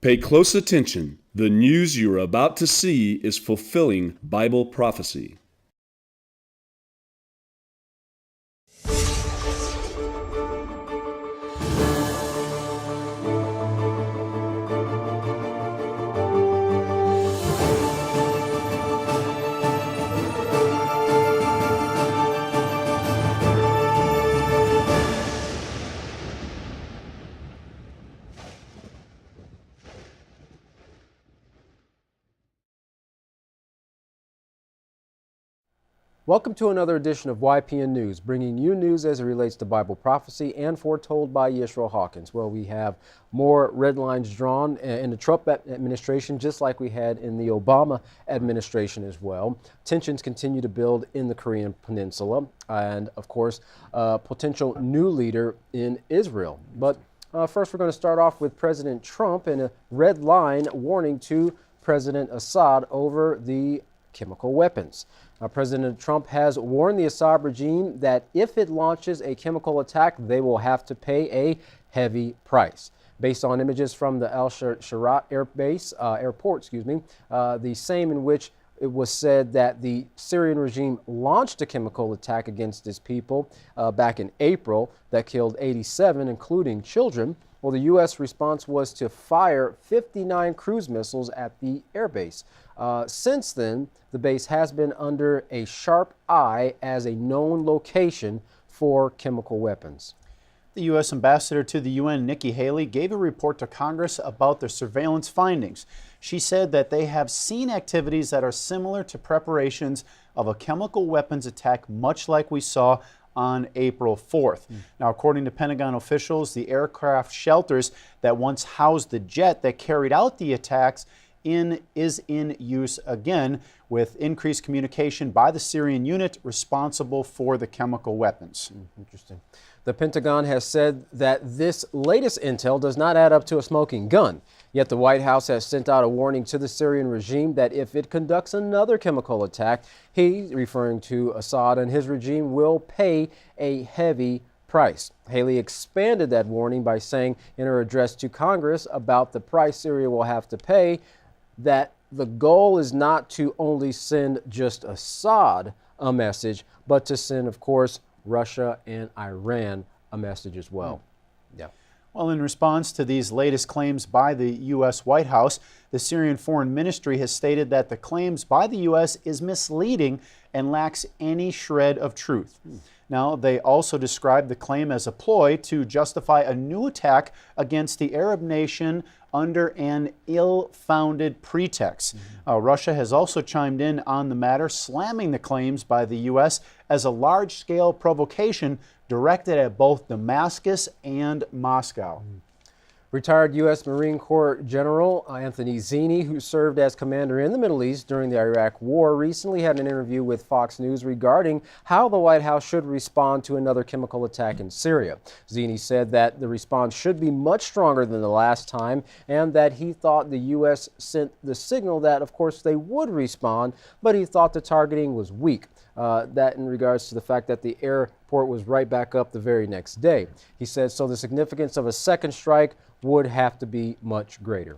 Pay close attention. The news you're about to see is fulfilling Bible prophecy. Welcome to another edition of YPN News, bringing you news as it relates to Bible prophecy and foretold by Yisrael Hawkins. Well, we have more red lines drawn in the Trump administration, just like we had in the Obama administration as well. Tensions continue to build in the Korean Peninsula and, of course, a potential new leader in Israel. But first, we're going to start off with President Trump and a red line warning to President Assad over the chemical weapons. President Trump has warned the Assad regime that if it launches a chemical attack, they will have to pay a heavy price. Based on images from the Al-Sharat airport, the same in which it was said that the Syrian regime launched a chemical attack against its people back in April that killed 87, including children. Well, the U.S. response was to fire 59 cruise missiles at the airbase. Since then, the base has been under a sharp eye as a known location for chemical weapons. The U.S. ambassador to the UN, Nikki Haley, gave a report to Congress about their surveillance findings. She said that they have seen activities that are similar to preparations of a chemical weapons attack, much like we saw on April 4th. Now, according to Pentagon officials, the aircraft shelters that once housed the jet that carried out the attacks is in use again, with increased communication by the Syrian unit responsible for the chemical weapons. Interesting. The Pentagon has said that this latest intel does not add up to a smoking gun. Yet the White House has sent out a warning to the Syrian regime that if it conducts another chemical attack, he, referring to Assad and his regime, will pay a heavy price. Haley expanded that warning by saying in her address to Congress about the price Syria will have to pay, that the goal is not to only send just Assad a message, but to send, of course, Russia and Iran a message as well. Yeah. Well, in response to these latest claims by the U.S. White House, the Syrian Foreign Ministry has stated that the claims by the U.S. is misleading and lacks any shred of truth. Now, they also described the claim as a ploy to justify a new attack against the Arab nation under an ill-founded pretext. Russia has also chimed in on the matter, slamming the claims by the U.S. as a large-scale provocation directed at both Damascus and Moscow. Retired U.S. Marine Corps General Anthony Zinni, who served as commander in the Middle East during the Iraq War, recently had an interview with Fox News regarding how the White House should respond to another chemical attack in Syria. Zinni said that the response should be much stronger than the last time and that he thought the U.S. sent the signal that, of course, they would respond, but he thought the targeting was weak. That in regards to the fact that the airport was right back up the very next day. He said, so the significance of a second strike would have to be much greater.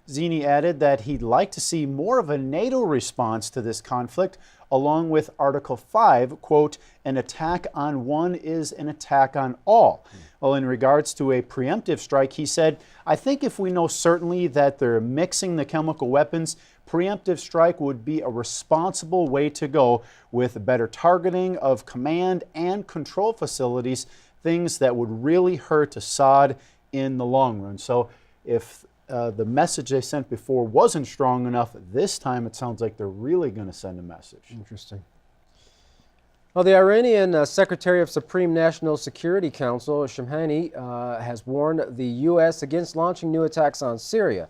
Zinni added that he'd like to see more of a NATO response to this conflict, along with Article 5, quote, an attack on one is an attack on all. Well, in regards to a preemptive strike, he said, I think if we know certainly that they're mixing the chemical weapons, preemptive strike would be a responsible way to go with better targeting of command and control facilities, things that would really hurt Assad in the long run. So if the message they sent before wasn't strong enough, this time it sounds like they're really going to send a message. Interesting. Well, the Iranian Secretary of Supreme National Security Council, Shahani, has warned the U.S. against launching new attacks on Syria.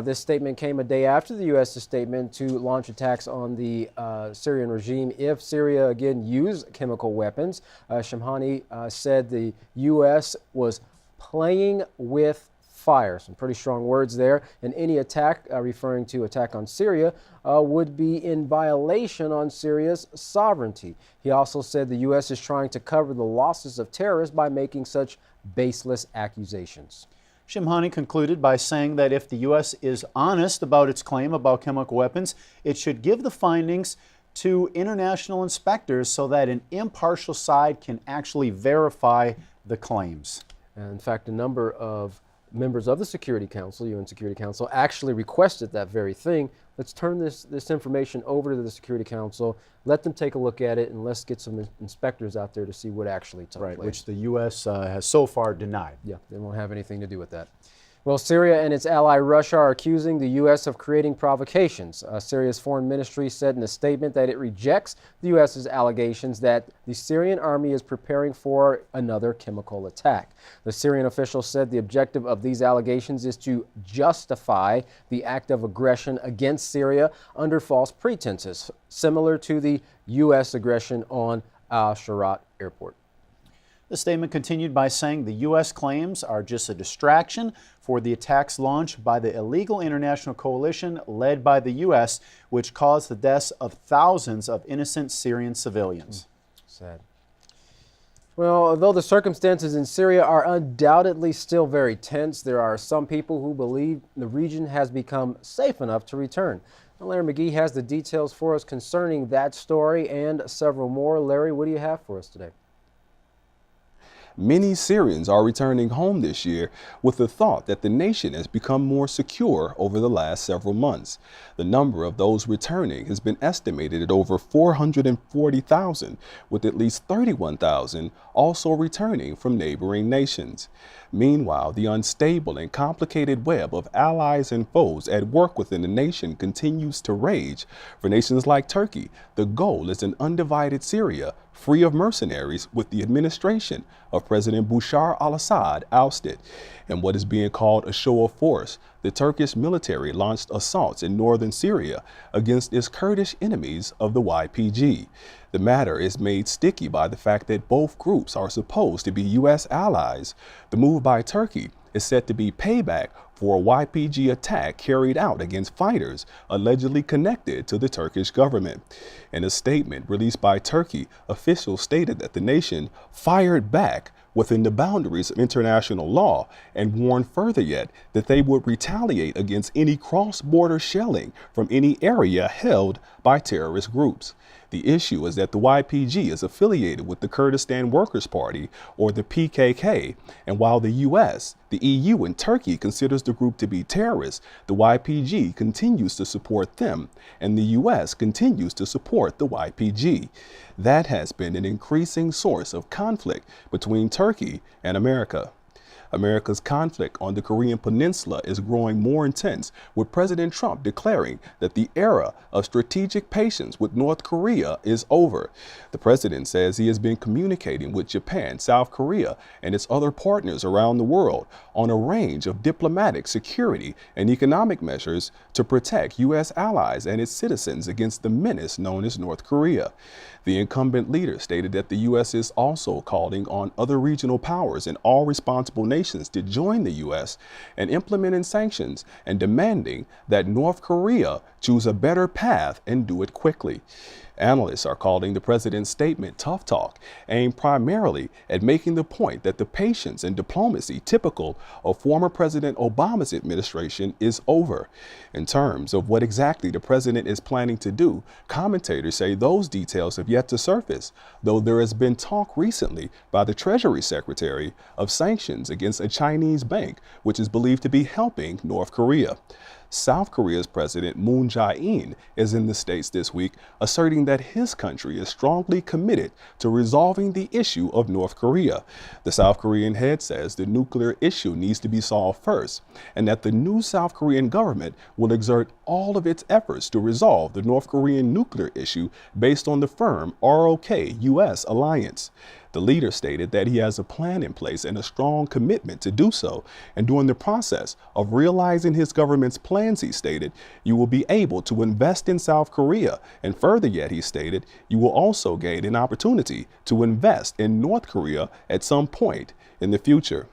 This statement came a day after the U.S.'s statement to launch attacks on the Syrian regime if Syria again used chemical weapons. Shahani said the U.S. was playing with fire. Some pretty strong words there. And any attack, referring to attack on Syria, would be in violation on Syria's sovereignty. He also said the U.S. is trying to cover the losses of terrorists by making such baseless accusations. Shimhani concluded by saying that if the U.S. is honest about its claim about chemical weapons, it should give the findings to international inspectors so that an impartial side can actually verify the claims. And in fact, a number of members of the Security Council, UN Security Council, actually requested that very thing. Let's turn this information over to the Security Council, let them take a look at it, and let's get some inspectors out there to see what actually took place. Which the U.S. has so far denied. Yeah, they won't have anything to do with that. Well, Syria and its ally Russia are accusing the U.S. of creating provocations. Syria's foreign ministry said in a statement that it rejects the U.S.'s allegations that the Syrian army is preparing for another chemical attack. The Syrian official said the objective of these allegations is to justify the act of aggression against Syria under false pretenses, similar to the U.S. aggression on Al-Sharat airport. The statement continued by saying the U.S. claims are just a distraction for the attacks launched by the illegal international coalition led by the U.S., which caused the deaths of thousands of innocent Syrian civilians. Sad. Well, although the circumstances in Syria are undoubtedly still very tense, there are some people who believe the region has become safe enough to return. Larry McGee has the details for us concerning that story and several more. Larry, what do you have for us today? Many Syrians are returning home this year with the thought that the nation has become more secure over the last several months. The number of those returning has been estimated at over 440,000, with at least 31,000 also returning from neighboring nations. Meanwhile, the unstable and complicated web of allies and foes at work within the nation continues to rage. For nations like Turkey, the goal is an undivided Syria, free of mercenaries, with the administration of President Bashar al-Assad ousted. In what is being called a show of force, the Turkish military launched assaults in northern Syria against its Kurdish enemies of the YPG. The matter is made sticky by the fact that both groups are supposed to be U.S. allies. The move by Turkey is said to be payback for a YPG attack carried out against fighters allegedly connected to the Turkish government. In a statement released by Turkey, officials stated that the nation fired back within the boundaries of international law and warned further yet that they would retaliate against any cross-border shelling from any area held by terrorist groups. The issue is that the YPG is affiliated with the Kurdistan Workers' Party, or the PKK, and while the US, the EU, and Turkey considers the group to be terrorists, the YPG continues to support them, and the US continues to support the YPG. That has been an increasing source of conflict between Turkey and America. America's conflict on the Korean Peninsula is growing more intense, with President Trump declaring that the era of strategic patience with North Korea is over. The president says he has been communicating with Japan, South Korea, and its other partners around the world on a range of diplomatic, security, and economic measures to protect U.S. allies and its citizens against the menace known as North Korea. The incumbent leader stated that the U.S. is also calling on other regional powers and all responsible nations to join the U.S. in implementing sanctions and demanding that North Korea choose a better path and do it quickly. Analysts are calling the president's statement tough talk, aimed primarily at making the point that the patience and diplomacy typical of former President Obama's administration is over. In terms of what exactly the president is planning to do, commentators say those details have yet to surface, though there has been talk recently by the Treasury Secretary of sanctions against a Chinese bank, which is believed to be helping North Korea. South Korea's President Moon Jae-in is in the States this week, asserting that his country is strongly committed to resolving the issue of North Korea. The South Korean head says the nuclear issue needs to be solved first, and that the new South Korean government will exert all of its efforts to resolve the North Korean nuclear issue based on the firm ROK-US alliance. The leader stated that he has a plan in place and a strong commitment to do so. And during the process of realizing his government's plans, he stated, you will be able to invest in South Korea. And further yet, he stated, you will also gain an opportunity to invest in North Korea at some point in the future.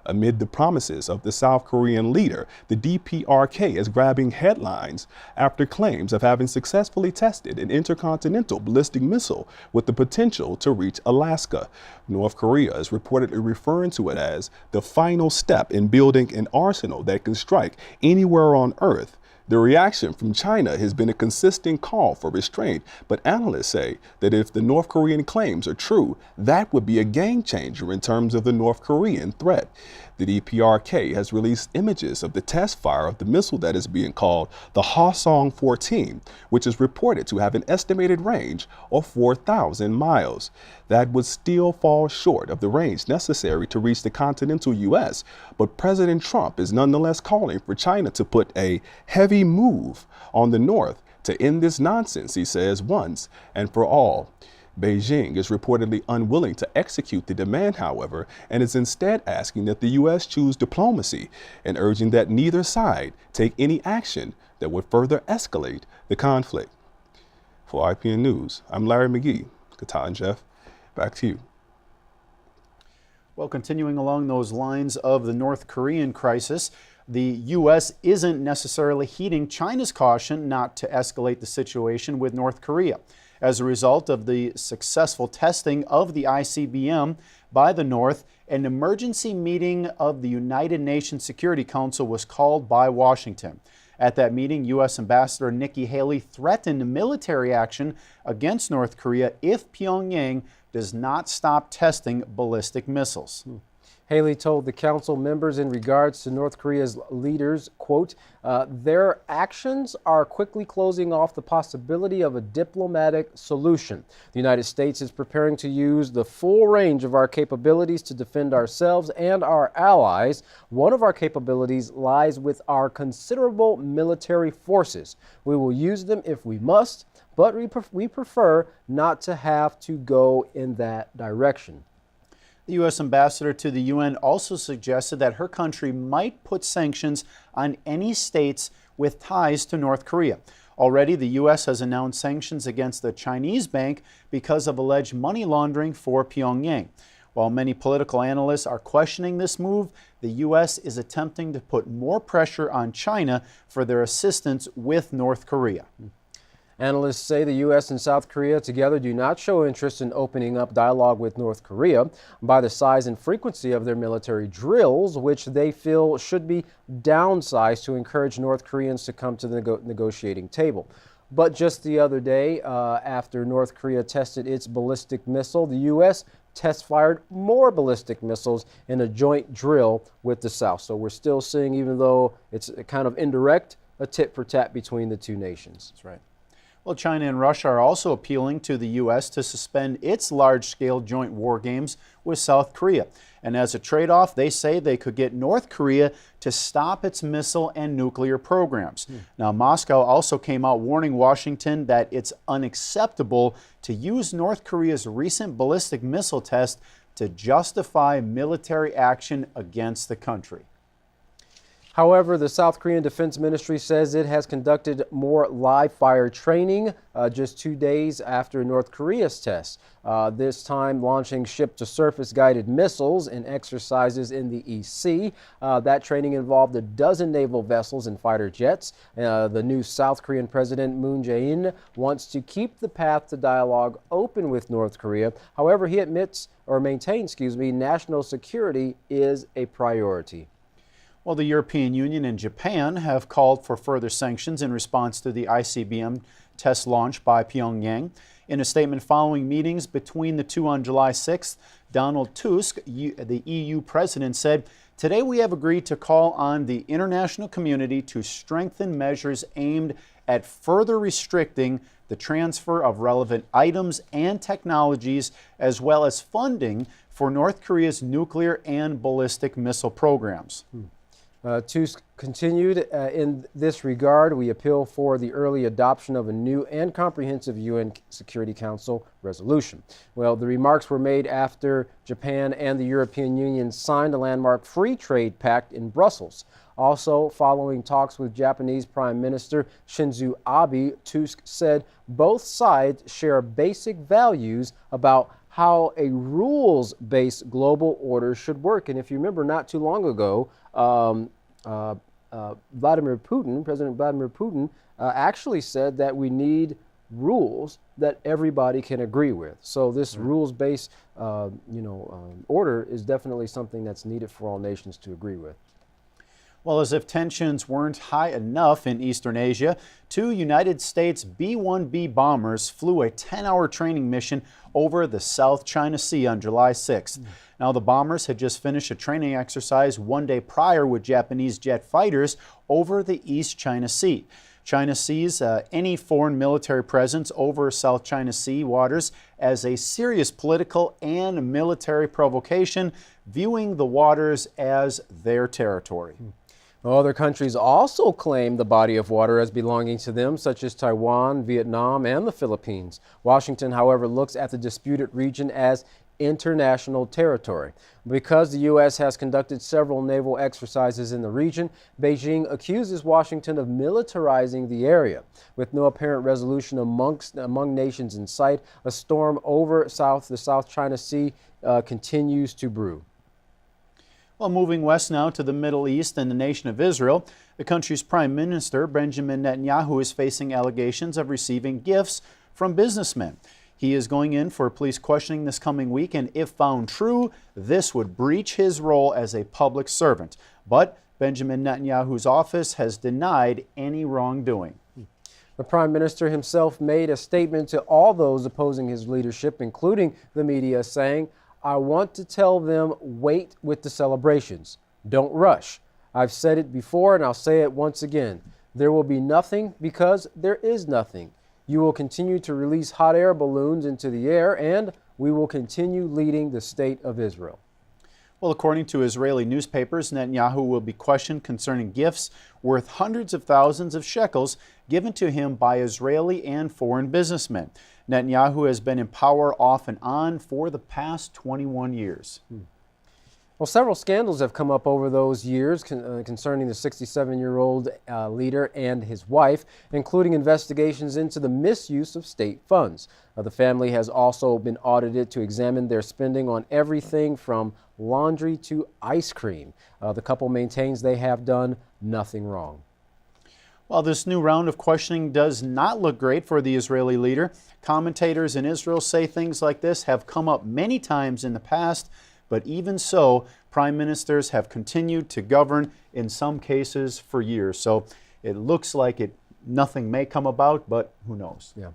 Amid the promises of the South Korean leader, the DPRK is grabbing headlines after claims of having successfully tested an intercontinental ballistic missile with the potential to reach Alaska. North Korea is reportedly referring to it as the final step in building an arsenal that can strike anywhere on Earth. The reaction from China has been a consistent call for restraint, but analysts say that if the North Korean claims are true, that would be a game changer in terms of the North Korean threat. The DPRK has released images of the test fire of the missile that is being called the Hwasong-14, which is reported to have an estimated range of 4,000 miles. That would still fall short of the range necessary to reach the continental U.S., but President Trump is nonetheless calling for China to put a heavy move on the North to end this nonsense, he says, once and for all. Beijing is reportedly unwilling to execute the demand, however, and is instead asking that the U.S. choose diplomacy and urging that neither side take any action that would further escalate the conflict. For YPN News, I'm Larry McGee. Kata and Jeff, back to you. Well, continuing along those lines of the North Korean crisis, the U.S. isn't necessarily heeding China's caution not to escalate the situation with North Korea. As a result of the successful testing of the ICBM by the North, an emergency meeting of the United Nations Security Council was called by Washington. At that meeting, U.S. Ambassador Nikki Haley threatened military action against North Korea if Pyongyang does not stop testing ballistic missiles. Haley told the council members in regards to North Korea's leaders, quote, their actions are quickly closing off the possibility of a diplomatic solution. The United States is preparing to use the full range of our capabilities to defend ourselves and our allies. One of our capabilities lies with our considerable military forces. We will use them if we must, but we prefer not to have to go in that direction. The U.S. ambassador to the UN also suggested that her country might put sanctions on any states with ties to North Korea. Already, the U.S. has announced sanctions against the Chinese bank because of alleged money laundering for Pyongyang. While many political analysts are questioning this move, the U.S. is attempting to put more pressure on China for their assistance with North Korea. Analysts say the U.S. and South Korea together do not show interest in opening up dialogue with North Korea by the size and frequency of their military drills, which they feel should be downsized to encourage North Koreans to come to the negotiating table. But just the other day, after North Korea tested its ballistic missile, the U.S. test-fired more ballistic missiles in a joint drill with the South. So we're still seeing, even though it's kind of indirect, a tit-for-tat between the two nations. That's right. Well, China and Russia are also appealing to the U.S. to suspend its large-scale joint war games with South Korea. And as a trade-off, they say they could get North Korea to stop its missile and nuclear programs. Now, Moscow also came out warning Washington that it's unacceptable to use North Korea's recent ballistic missile test to justify military action against the country. However, the South Korean Defense Ministry says it has conducted more live-fire training just 2 days after North Korea's test, this time launching ship-to-surface guided missiles and exercises in the East Sea. That training involved a dozen naval vessels and fighter jets. The new South Korean President Moon Jae-in wants to keep the path to dialogue open with North Korea. However, he maintains, national security is a priority. Well, the European Union and Japan have called for further sanctions in response to the ICBM test launch by Pyongyang. In a statement following meetings between the two on July 6th, Donald Tusk, the EU president, said, "Today we have agreed to call on the international community to strengthen measures aimed at further restricting the transfer of relevant items and technologies, as well as funding for North Korea's nuclear and ballistic missile programs." Tusk continued, in this regard, we appeal for the early adoption of a new and comprehensive UN Security Council resolution. Well, the remarks were made after Japan and the European Union signed a landmark free trade pact in Brussels. Also, following talks with Japanese Prime Minister Shinzo Abe, Tusk said both sides share basic values about how a rules-based global order should work. And if you remember, not too long ago, President Vladimir Putin, actually said that we need rules that everybody can agree with. So this rules-based, order is definitely something that's needed for all nations to agree with. Well, as if tensions weren't high enough in Eastern Asia, 2 United States B-1B bombers flew a 10-hour training mission over the South China Sea on July 6th. Now, the bombers had just finished a training exercise one day prior with Japanese jet fighters over the East China Sea. China sees any foreign military presence over South China Sea waters as a serious political and military provocation, viewing the waters as their territory. Other countries also claim the body of water as belonging to them, such as Taiwan, Vietnam, and the Philippines. Washington, however, looks at the disputed region as international territory. Because the U.S. has conducted several naval exercises in the region, Beijing accuses Washington of militarizing the area. With no apparent resolution among nations in sight, a storm over the South China Sea continues to brew. Well, moving west now to the Middle East and the nation of Israel, the country's Prime Minister, Benjamin Netanyahu, is facing allegations of receiving gifts from businessmen. He is going in for police questioning this coming week, and if found true, this would breach his role as a public servant. But Benjamin Netanyahu's office has denied any wrongdoing. The Prime Minister himself made a statement to all those opposing his leadership, including the media, saying, "I want to tell them, wait with the celebrations. Don't rush. I've said it before and I'll say it once again. There will be nothing because there is nothing. You will continue to release hot air balloons into the air, and we will continue leading the state of Israel." Well, according to Israeli newspapers, Netanyahu will be questioned concerning gifts worth hundreds of thousands of shekels given to him by Israeli and foreign businessmen. Netanyahu has been in power off and on for the past 21 years. Well, several scandals have come up over those years concerning the 67-year-old leader and his wife, including investigations into the misuse of state funds. The family has also been audited to examine their spending on everything from laundry to ice cream. The couple maintains they have done nothing wrong. While this new round of questioning does not look great for the Israeli leader, commentators in Israel say things like this have come up many times in the past. But even so, prime ministers have continued to govern in some cases for years. So it looks like nothing may come about, but who knows? Yeah.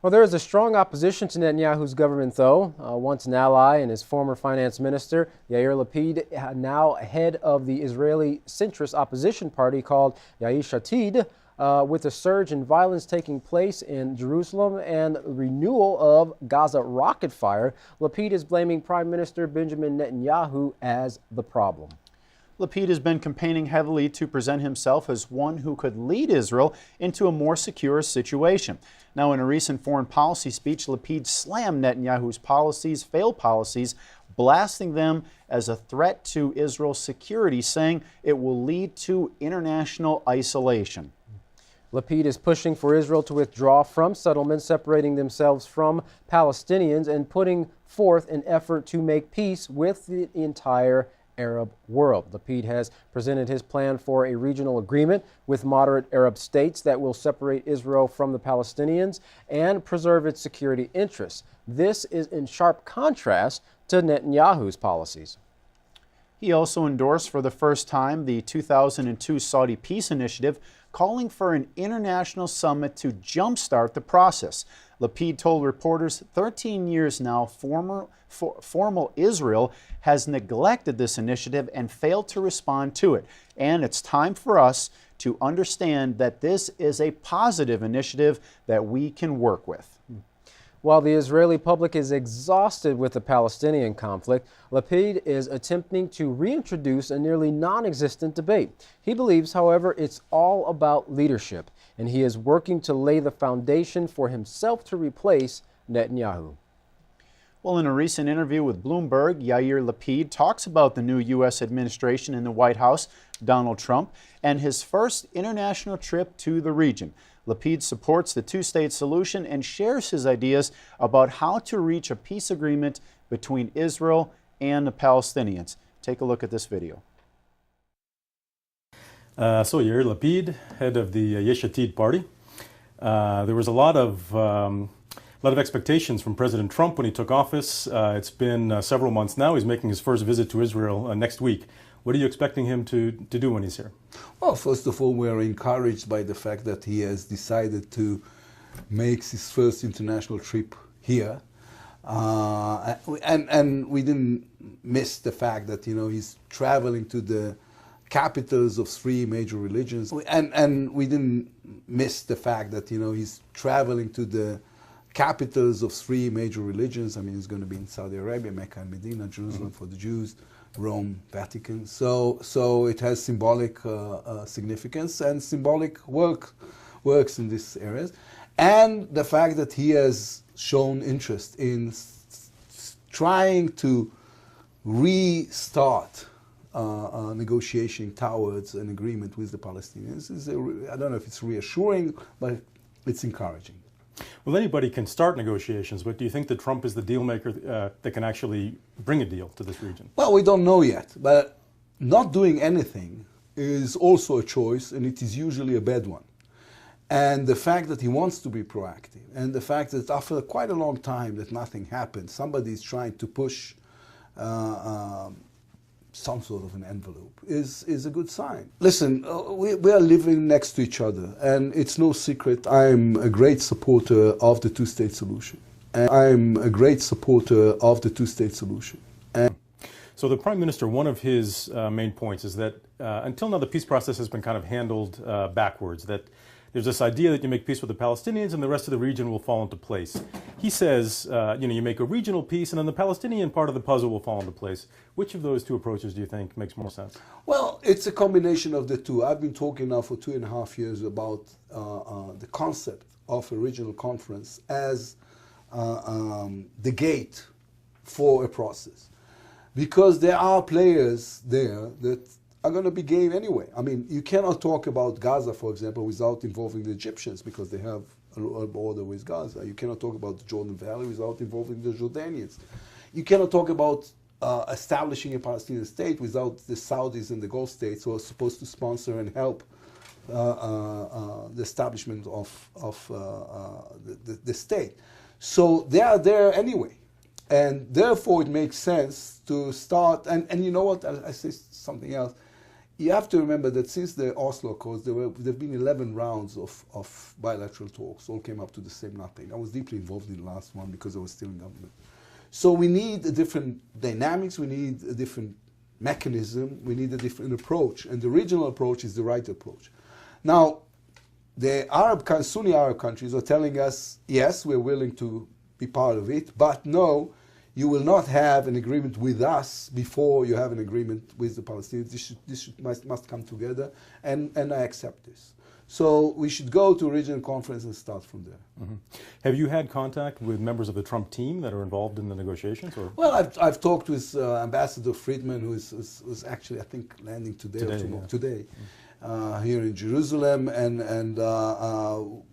Well, there is a strong opposition to Netanyahu's government, though. Once an ally and his former finance minister, Yair Lapid, now head of the Israeli centrist opposition party called Yesh Atid, with a surge in violence taking place in Jerusalem and renewal of Gaza rocket fire, Lapid is blaming Prime Minister Benjamin Netanyahu as the problem. Lapid has been campaigning heavily to present himself as one who could lead Israel into a more secure situation. Now, in a recent foreign policy speech, Lapid slammed Netanyahu's failed policies, blasting them as a threat to Israel's security, saying it will lead to international isolation. Lapid is pushing for Israel to withdraw from settlements, separating themselves from Palestinians, and putting forth an effort to make peace with the entire Arab world. Lapid has presented his plan for a regional agreement with moderate Arab states that will separate Israel from the Palestinians and preserve its security interests. This is in sharp contrast to Netanyahu's policies. He also endorsed for the first time the 2002 Saudi Peace Initiative, calling for an international summit to jumpstart the process. Lapid told reporters 13 years now formal Israel has neglected this initiative and failed to respond to it. And it's time for us to understand that this is a positive initiative that we can work with. While the Israeli public is exhausted with the Palestinian conflict, Lapid is attempting to reintroduce a nearly non-existent debate. He believes, however, it's all about leadership, and he is working to lay the foundation for himself to replace Netanyahu. Well, in a recent interview with Bloomberg, Yair Lapid talks about the new U.S. administration in the White House, Donald Trump, and his first international trip to the region. Lapid supports the two-state solution and shares his ideas about how to reach a peace agreement between Israel and the Palestinians. Take a look at this video. So Yair Lapid, head of the Yesh Atid party. There was a lot of expectations from President Trump when he took office. It's been several months now. He's making his first visit to Israel next week. What are you expecting him to do when he's here? Well, first of all, we are encouraged by the fact that he has decided to make his first international trip here. And we didn't miss the fact that, he's traveling to the capitals of three major religions. And we didn't miss the fact that, he's traveling to the capitals of three major religions. I mean, he's going to be in Saudi Arabia, Mecca and Medina, Jerusalem for the Jews, Rome, Vatican. So it has symbolic significance and symbolic works in these areas. And the fact that he has shown interest in trying to restart negotiation towards an agreement with the Palestinians I don't know if it's reassuring, but it's encouraging. Well, anybody can start negotiations, but do you think that Trump is the deal maker that can actually bring a deal to this region? Well, we don't know yet, but not doing anything is also a choice, and it is usually a bad one. And the fact that he wants to be proactive, and the fact that after quite a long time that nothing happened, somebody is trying to push some sort of an envelope is a good sign. Listen, we are living next to each other, and it's no secret I'm a great supporter of the two-state solution. So the Prime Minister, one of his main points is that until now the peace process has been kind of handled backwards, that there's this idea that you make peace with the Palestinians and the rest of the region will fall into place. He says, you make a regional peace and then the Palestinian part of the puzzle will fall into place. Which of those two approaches do you think makes more sense? Well, it's a combination of the two. I've been talking now for 2.5 years about the concept of a regional conference as the gate for a process. Because there are players there that are going to be game anyway. I mean, you cannot talk about Gaza, for example, without involving the Egyptians because they have a border with Gaza. You cannot talk about the Jordan Valley without involving the Jordanians. You cannot talk about establishing a Palestinian state without the Saudis and the Gulf states who are supposed to sponsor and help the establishment of the state. So they are there anyway. And therefore, it makes sense to start. And you know what? I say something else. You have to remember that since the Oslo Accords, there have been 11 rounds of bilateral talks. All came up to the same nothing. I was deeply involved in the last one because I was still in government. So we need a different dynamics. We need a different mechanism. We need a different approach. And the regional approach is the right approach. Now, the Sunni Arab countries are telling us, yes, we're willing to be part of it, but no, you will not have an agreement with us before you have an agreement with the Palestinians. This must come together, and I accept this. So we should go to a regional conference and start from there. Mm-hmm. Have you had contact with members of the Trump team that are involved in the negotiations? Or? Well, I've talked with Ambassador Friedman, who is actually, I think, landing today or tomorrow. Today. Here in Jerusalem, and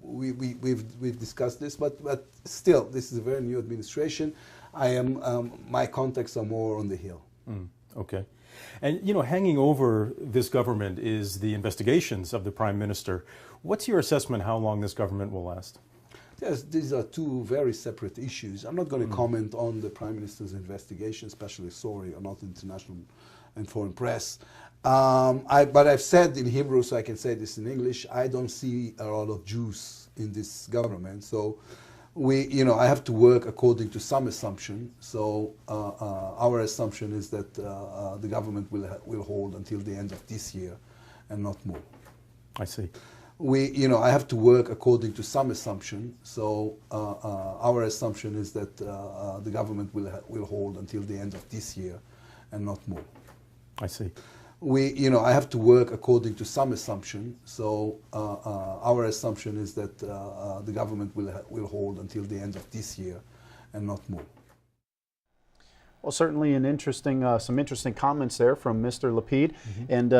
we've discussed this, but still, this is a very new administration. My contacts are more on the Hill. Okay. And, hanging over this government is the investigations of the Prime Minister. What's your assessment how long this government will last? Yes, these are two very separate issues. I'm not going to comment on the Prime Minister's investigation, especially sorry, or not international and foreign press. But I've said in Hebrew, so I can say this in English, I don't see a lot of Jews in this government. So I have to work according to some assumption. So our assumption is that the government will hold until the end of this year and not more. I see. I have to work according to some assumption. So our assumption is that the government will hold until the end of this year and not more. I see. I have to work according to some assumption. So our assumption is that the government will hold until the end of this year and not more. Well, certainly an interesting, some interesting comments there from Mr. Lapid. And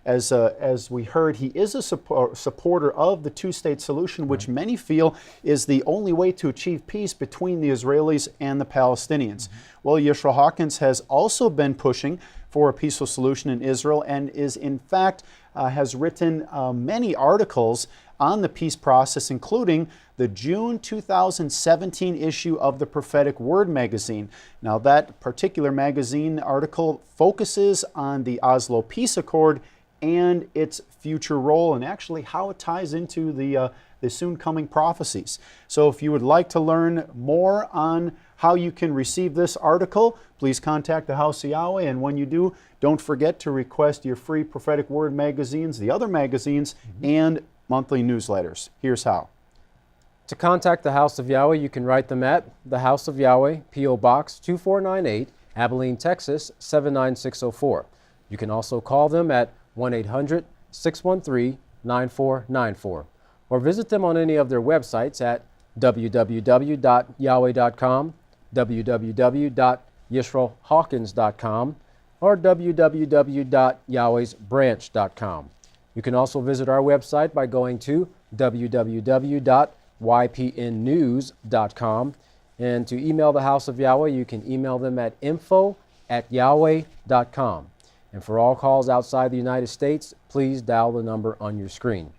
as we heard, he is a supporter of the two-state solution, which many feel is the only way to achieve peace between the Israelis and the Palestinians. Well, Yisrael Hawkins has also been pushing for a peaceful solution in Israel, and is in fact has written many articles on the peace process, including the June 2017 issue of the Prophetic Word magazine. Now, that particular magazine article focuses on the Oslo Peace Accord and its future role, and actually how it ties into the soon coming prophecies. So if you would like to learn more on how you can receive this article, please contact the House of Yahweh, and when you do, don't forget to request your free Prophetic Word magazines, the other magazines, and monthly newsletters. Here's how. To contact the House of Yahweh, you can write them at the House of Yahweh, P.O. Box 2498, Abilene, Texas 79604. You can also call them at 1-800-613-9494, or visit them on any of their websites at www.yahweh.com, www.yisraelhawkins.com, or www.yahwehsbranch.com. You can also visit our website by going to www.ypnnews.com, and to email the House of Yahweh, you can email them at info@yahweh.com. And for all calls outside the United States, please dial the number on your screen.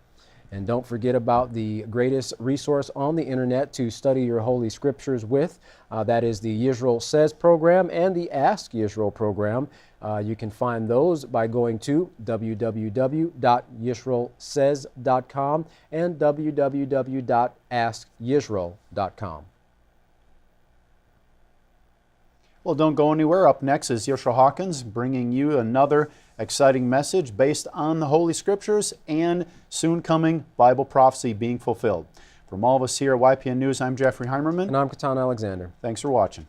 And don't forget about the greatest resource on the internet to study your Holy Scriptures with. That is the Yisrael Says program and the Ask Yisrael program. You can find those by going to www.yisraelsays.com and www.askyisrael.com. Well, don't go anywhere. Up next is Yisrael Hawkins bringing you another exciting message based on the Holy Scriptures and soon coming Bible prophecy being fulfilled. From all of us here at YPN News, I'm Jeffrey Heimerman. And I'm Katan Alexander. Thanks for watching.